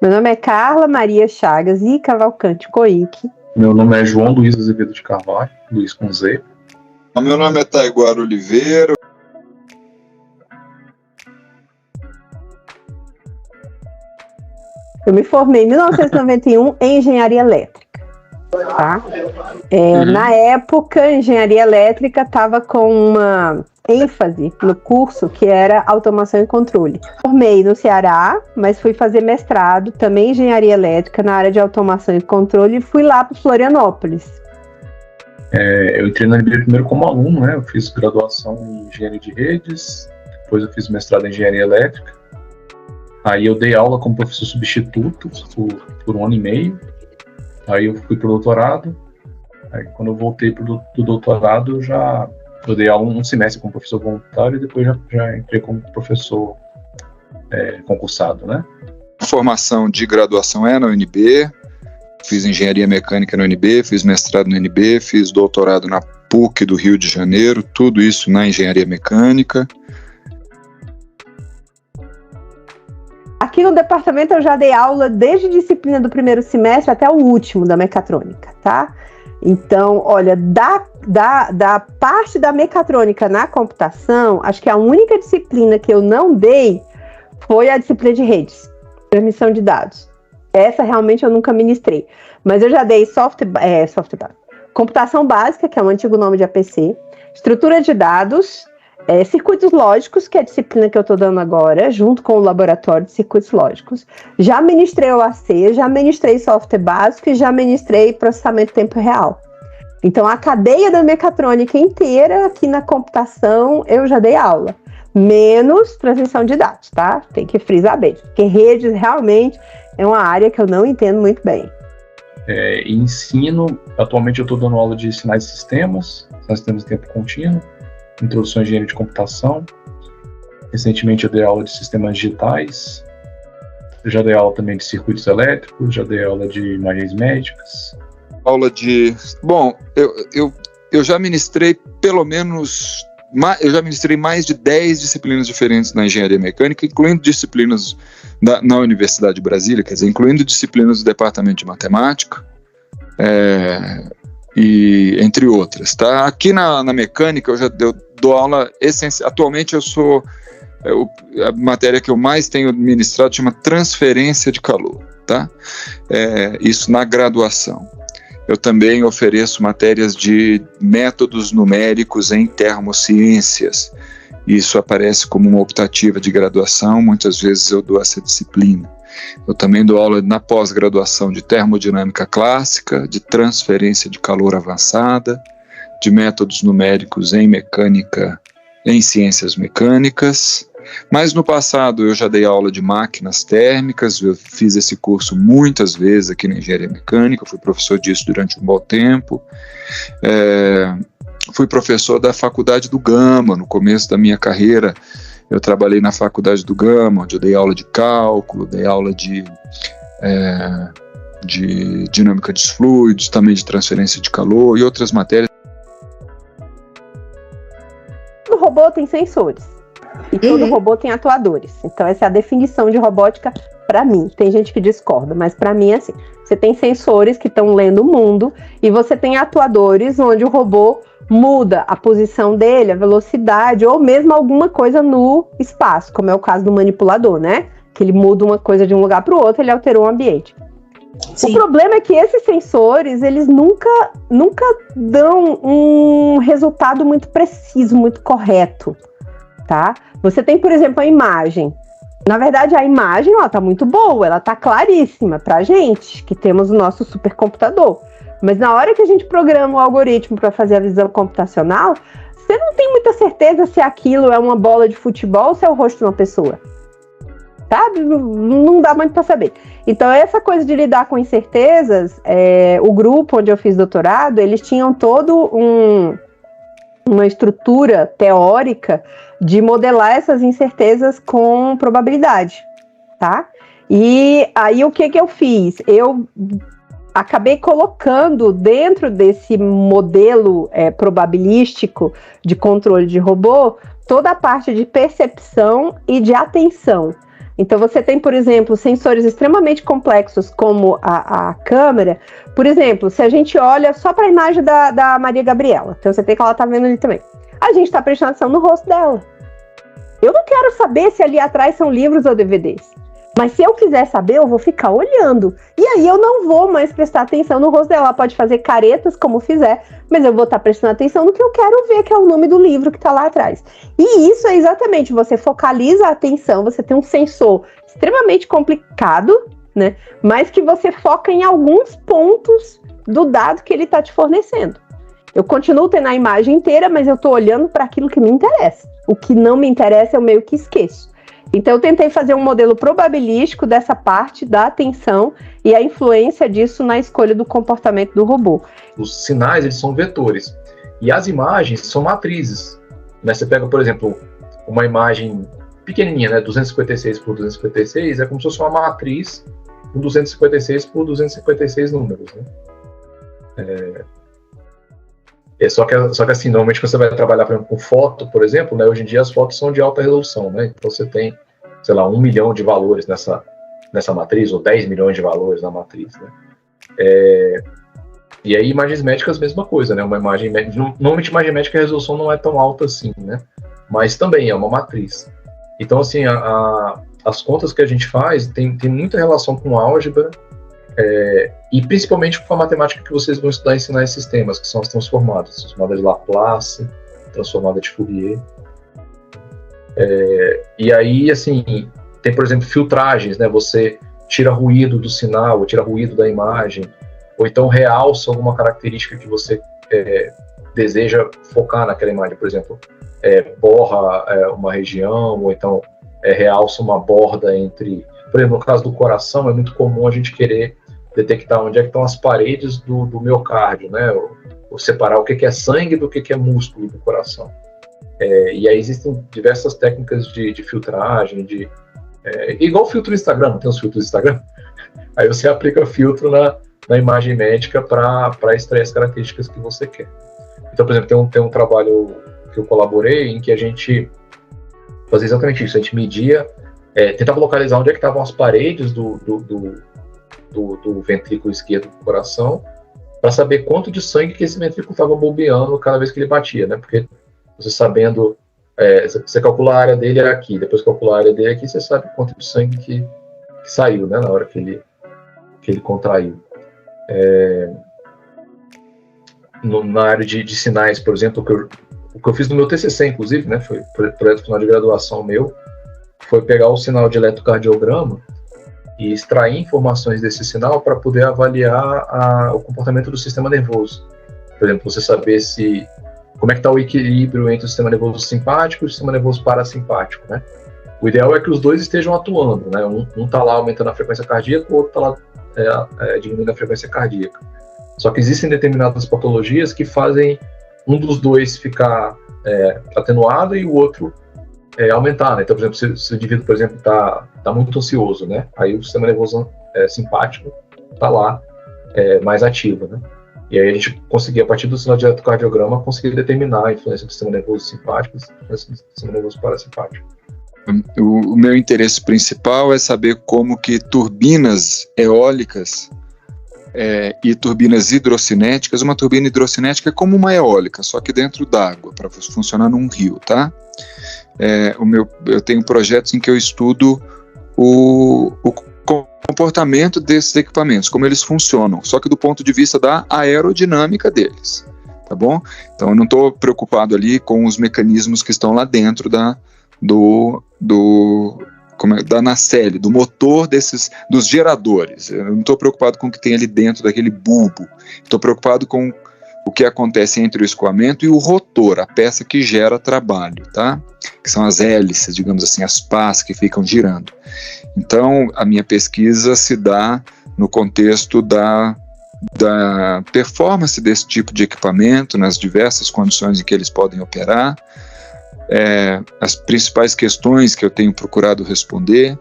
Meu nome é Carla Maria Chagas e Cavalcante Coique. Meu nome é João Luiz Azevedo de Carvalho, Luiz com Z. Meu nome é Taiguara Oliveira. Eu me formei em 1991 em Engenharia Elétrica. Tá? Na época, Engenharia Elétrica estava com uma ênfase no curso que era automação e controle. Formei no Ceará, mas fui fazer mestrado também em Engenharia Elétrica na área de automação e controle e fui lá para Florianópolis. Eu entrei na UNB primeiro como aluno, né? Eu fiz graduação em Engenharia de Redes, depois eu fiz mestrado em Engenharia Elétrica. Aí eu dei aula como professor substituto por 1 ano e meio. Aí eu fui pro doutorado. Aí quando eu voltei do doutorado, eu dei aula um semestre como professor voluntário e depois já entrei como professor concursado, né? A formação de graduação é na UNB, fiz engenharia mecânica na UNB, fiz mestrado na UNB, fiz doutorado na PUC do Rio de Janeiro, tudo isso na engenharia mecânica. Aqui no departamento eu já dei aula desde a disciplina do primeiro semestre até o último da mecatrônica, tá? Então, olha, da parte da mecatrônica na computação, acho que a única disciplina que eu não dei foi a disciplina de redes, transmissão de dados. Essa realmente eu nunca ministrei. Mas eu já dei computação básica, que é o antigo nome de APC, estrutura de dados, circuitos lógicos, que é a disciplina que eu estou dando agora, junto com o laboratório de circuitos lógicos. Já ministrei OAC, já ministrei software básico e já ministrei processamento em tempo real. Então, a cadeia da mecatrônica inteira aqui na computação, eu já dei aula. Menos transmissão de dados, tá? Tem que frisar bem, porque redes realmente é uma área que eu não entendo muito bem. Ensino, atualmente eu estou dando aula de sinais de sistemas de tempo contínuo, introdução à engenharia de computação. Recentemente eu dei aula de sistemas digitais, eu já dei aula também de circuitos elétricos, já dei aula de imagens médicas. Bom, eu já ministrei mais de 10 disciplinas diferentes na engenharia mecânica, incluindo disciplinas na Universidade de Brasília, quer dizer, incluindo disciplinas do departamento de matemática, e entre outras, tá? Aqui na mecânica eu dou aula atualmente a matéria que eu mais tenho ministrado chama transferência de calor, tá? Isso na graduação. Eu também ofereço matérias de métodos numéricos em termociências. Isso aparece como uma optativa de graduação, muitas vezes eu dou essa disciplina. Eu também dou aula na pós-graduação de termodinâmica clássica, de transferência de calor avançada, de métodos numéricos em mecânica, em ciências mecânicas. Mas no passado eu já dei aula de máquinas térmicas, eu fiz esse curso muitas vezes aqui na engenharia mecânica, fui professor disso durante um bom tempo. Fui professor da Faculdade do Gama, no começo da minha carreira. Eu trabalhei na Faculdade do Gama, onde eu dei aula de cálculo, dei aula de dinâmica dos fluidos, também de transferência de calor e outras matérias. Todo robô tem sensores e todo robô tem atuadores. Então essa é a definição de robótica para mim. Tem gente que discorda, mas para mim é assim. Você tem sensores que estão lendo o mundo e você tem atuadores onde o robô muda a posição dele, a velocidade, ou mesmo alguma coisa no espaço, como é o caso do manipulador, né? Que ele muda uma coisa de um lugar para o outro, ele alterou o ambiente. Sim. O problema é que esses sensores, eles nunca dão um resultado muito preciso, muito correto, tá? Você tem, por exemplo, a imagem. Na verdade, a imagem, ela tá muito boa, ela tá claríssima pra gente, que temos o nosso supercomputador. Mas na hora que a gente programa o algoritmo para fazer a visão computacional, você não tem muita certeza se aquilo é uma bola de futebol ou se é o rosto de uma pessoa. Sabe? Não dá muito para saber. Então, essa coisa de lidar com incertezas, o grupo onde eu fiz doutorado, eles tinham todo uma estrutura teórica de modelar essas incertezas com probabilidade, tá? E aí, o que eu fiz? Eu acabei colocando dentro desse modelo probabilístico de controle de robô toda a parte de percepção e de atenção. Então você tem, por exemplo, sensores extremamente complexos como a câmera. Por exemplo, se a gente olha só para a imagem da Maria Gabriela, então você tem que ela tá vendo ali também. A gente está prestando atenção no rosto dela. Eu não quero saber se ali atrás são livros ou DVDs. Mas se eu quiser saber, eu vou ficar olhando. E aí eu não vou mais prestar atenção no rosto dela. Ela pode fazer caretas como fizer, mas eu vou estar prestando atenção no que eu quero ver, que é o nome do livro que está lá atrás. E isso é exatamente, você focaliza a atenção, você tem um sensor extremamente complicado, né? Mas que você foca em alguns pontos do dado que ele está te fornecendo. Eu continuo tendo a imagem inteira, mas eu estou olhando para aquilo que me interessa. O que não me interessa eu meio que esqueço. Então eu tentei fazer um modelo probabilístico dessa parte da atenção e a influência disso na escolha do comportamento do robô. Os sinais, eles são vetores. E as imagens são matrizes. Né? Você pega, por exemplo, uma imagem pequenininha, né? 256 por 256, é como se fosse uma matriz com 256 por 256 números. Né? Só que assim, normalmente quando você vai trabalhar, por exemplo, com foto, por exemplo, né, hoje em dia as fotos são de alta resolução, né? Então você tem, sei lá, 1 milhão de valores nessa matriz, ou 10 milhões de valores na matriz, né? E aí imagens médicas, mesma coisa, né? Uma imagem médica, normalmente imagem médica a resolução não é tão alta assim, né? Mas também é uma matriz. Então, assim, as contas que a gente faz tem muita relação com álgebra, e principalmente com a matemática que vocês vão estudar em sinais e sistemas, que são as transformadas de Laplace, transformada de Fourier. E aí, assim, tem, por exemplo, filtragens, né? Você tira ruído do sinal, ou tira ruído da imagem, ou então realça alguma característica que você deseja focar naquela imagem, por exemplo, borra uma região, ou então realça uma borda entre... Por exemplo, no caso do coração, é muito comum a gente querer detectar onde é que estão as paredes do miocárdio, né? Ou separar o que é sangue do que é músculo do coração. E aí existem diversas técnicas de filtragem, igual o filtro do Instagram, não tem os filtros do Instagram? Aí você aplica filtro na imagem médica para extrair as características que você quer. Então, por exemplo, tem um trabalho que eu colaborei em que a gente fazia exatamente isso, a gente media, tentava localizar onde é que estavam as paredes do ventrículo esquerdo do coração, para saber quanto de sangue que esse ventrículo estava bombeando cada vez que ele batia, né? Porque você sabendo, você calcula a área dele aqui, depois calcula a área dele aqui, você sabe quanto de sangue que saiu, né? Na hora que ele contraiu. Na área de sinais, por exemplo, o que eu fiz no meu TCC, inclusive, né? Foi projeto final de graduação meu, foi pegar o sinal de eletrocardiograma e extrair informações desse sinal para poder avaliar o comportamento do sistema nervoso. Por exemplo, você saber como é que está o equilíbrio entre o sistema nervoso simpático e o sistema nervoso parasimpático, né? O ideal é que os dois estejam atuando, né? Um está lá aumentando a frequência cardíaca, o outro está lá diminuindo a frequência cardíaca. Só que existem determinadas patologias que fazem um dos dois ficar atenuado e o outro aumentar, né? Então, por exemplo, se o indivíduo, por exemplo, está muito ansioso, né? Aí o sistema nervoso simpático está lá mais ativo, né? E aí a gente conseguia, a partir do sinal de eletrocardiograma, conseguir determinar a influência do sistema nervoso simpático e a influência do sistema nervoso parasimpático. O meu interesse principal é saber como que turbinas eólicas e turbinas hidrocinéticas, uma turbina hidrocinética é como uma eólica, só que dentro d'água, para funcionar num rio, tá? Eu tenho projetos em que eu estudo o comportamento desses equipamentos, como eles funcionam, só que do ponto de vista da aerodinâmica deles, tá bom? Então eu não estou preocupado ali com os mecanismos que estão lá dentro da nacelle, do motor dos geradores. Eu não estou preocupado com o que tem ali dentro daquele bulbo, estou preocupado com o que acontece entre o escoamento e o rotor, a peça que gera trabalho, tá? Que são as hélices, digamos assim, as pás que ficam girando. Então, a minha pesquisa se dá no contexto da performance desse tipo de equipamento, nas diversas condições em que eles podem operar. As principais questões que eu tenho procurado responder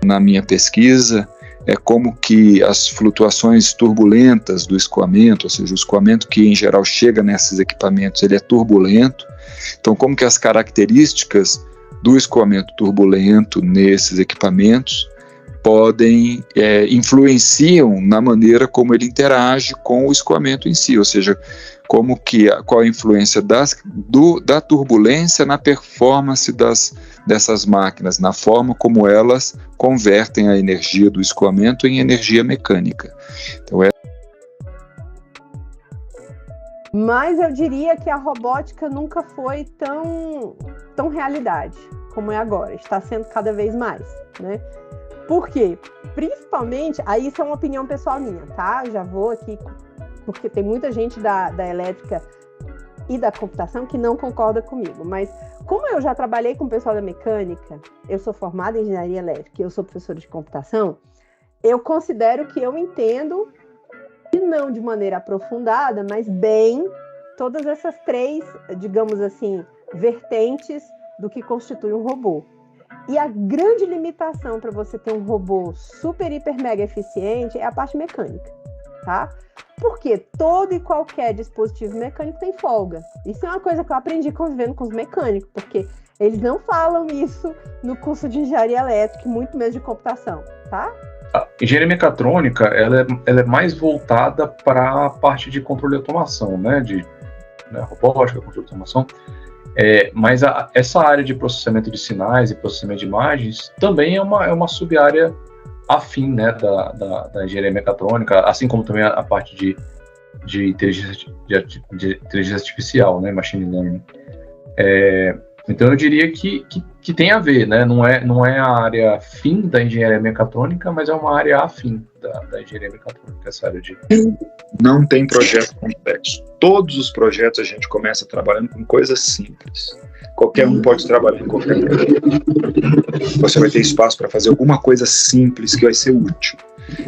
na minha pesquisa é como que as flutuações turbulentas do escoamento, ou seja, o escoamento que em geral chega nesses equipamentos, ele é turbulento. Então, como que as características do escoamento turbulento nesses equipamentos influenciam na maneira como ele interage com o escoamento em si, ou seja, qual a influência da turbulência na performance dessas máquinas, na forma como elas convertem a energia do escoamento em energia mecânica. Então, Mas eu diria que a robótica nunca foi tão realidade como é agora. Está sendo cada vez mais, né? Por quê? Principalmente, aí isso é uma opinião pessoal minha, tá? Já vou aqui, porque tem muita gente da elétrica e da computação que não concorda comigo. Mas como eu já trabalhei com o pessoal da mecânica, eu sou formada em engenharia elétrica e eu sou professora de computação, eu considero que eu entendo, e não de maneira aprofundada, mas bem, todas essas três, digamos assim, vertentes do que constitui um robô. E a grande limitação para você ter um robô super, hiper, mega eficiente é a parte mecânica, tá? Porque todo e qualquer dispositivo mecânico tem folga. Isso é uma coisa que eu aprendi convivendo com os mecânicos, porque eles não falam isso no curso de engenharia elétrica, muito menos de computação, tá? A engenharia mecatrônica, ela é mais voltada para a parte de controle e automação, né? Robótica, controle e automação. Mas essa área de processamento de sinais e processamento de imagens também é uma sub-área afim, né, da engenharia mecatrônica, assim como também a parte de inteligência artificial, né, machine learning. Então eu diria que tem a ver, né? Não é a área fim da engenharia mecatrônica, mas é uma área afim da engenharia mecatrônica, essa área de... Não tem projeto complexo. Todos os projetos a gente começa trabalhando com coisas simples. Qualquer um pode trabalhar em qualquer projeto. Você vai ter espaço para fazer alguma coisa simples que vai ser útil.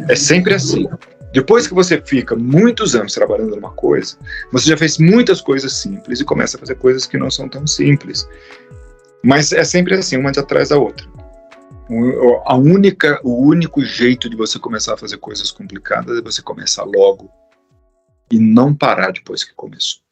É sempre assim. Depois que você fica muitos anos trabalhando numa coisa, você já fez muitas coisas simples e começa a fazer coisas que não são tão simples. Mas é sempre assim, uma atrás da outra. O único jeito de você começar a fazer coisas complicadas é você começar logo e não parar depois que começou.